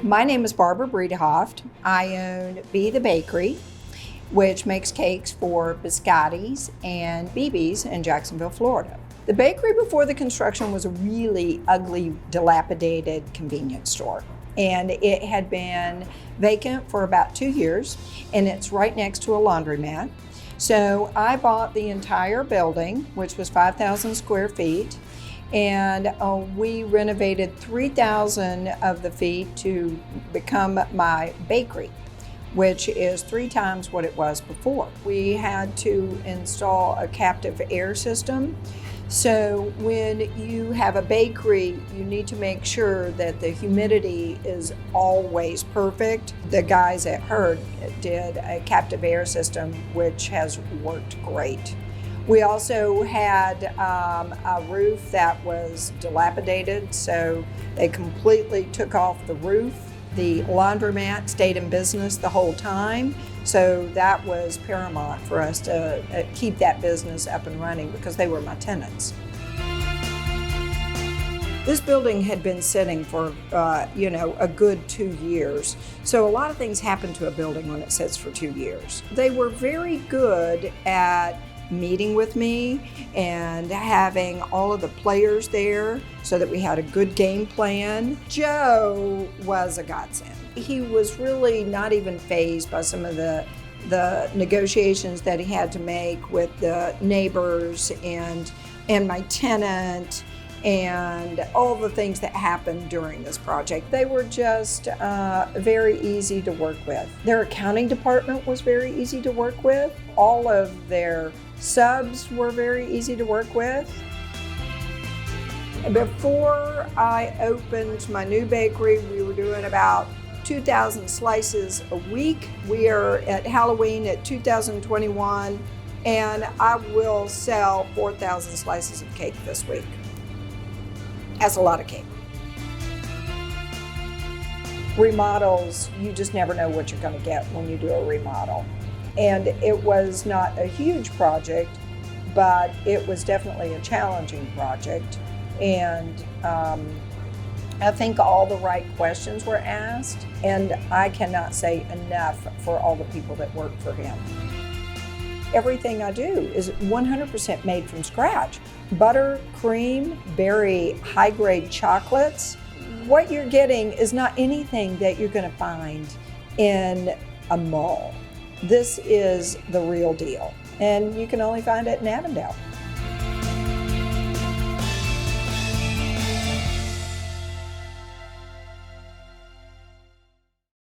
My name is Barbara Bredehoft. I own Be the Bakery, which makes cakes for biscottis and BBs in Jacksonville, Florida. The bakery before the construction was a really ugly, dilapidated convenience store. And it had been vacant for about 2 years, and it's right next to a laundromat. So I bought the entire building, which was 5,000 square feet, and we renovated 3,000 of the feet to become my bakery, which is 3 times what it was before. We had to install a captive air system. So when you have a bakery, you need to make sure that the humidity is always perfect. The guys at Hurd did a captive air system, which has worked great. We also had a roof that was dilapidated, so they completely took off the roof. The laundromat stayed in business the whole time, so that was paramount for us to keep that business up and running because they were my tenants. This building had been sitting for, a good 2 years. So a lot of things happen to a building when it sits for 2 years. They were very good at meeting with me and having all of the players there so that we had a good game plan. Joe was a godsend. He was really not even fazed by some of the negotiations that he had to make with the neighbors and my tenant and all the things that happened during this project. They were just very easy to work with. Their accounting department was very easy to work with. All of their subs were very easy to work with. Before I opened my new bakery, we were doing about 2,000 slices a week. We are at Halloween at 2021, and I will sell 4,000 slices of cake this week. That's a lot of cake. Remodels, you just never know what you're going to get when you do a remodel. And it was not a huge project, but it was definitely a challenging project. And I think all the right questions were asked, and I cannot say enough for all the people that work for him. Everything I do is 100% made from scratch. Butter, cream, very high-grade chocolates. What you're getting is not anything that you're going to find in a mall. This is the real deal, and you can only find it in Avondale.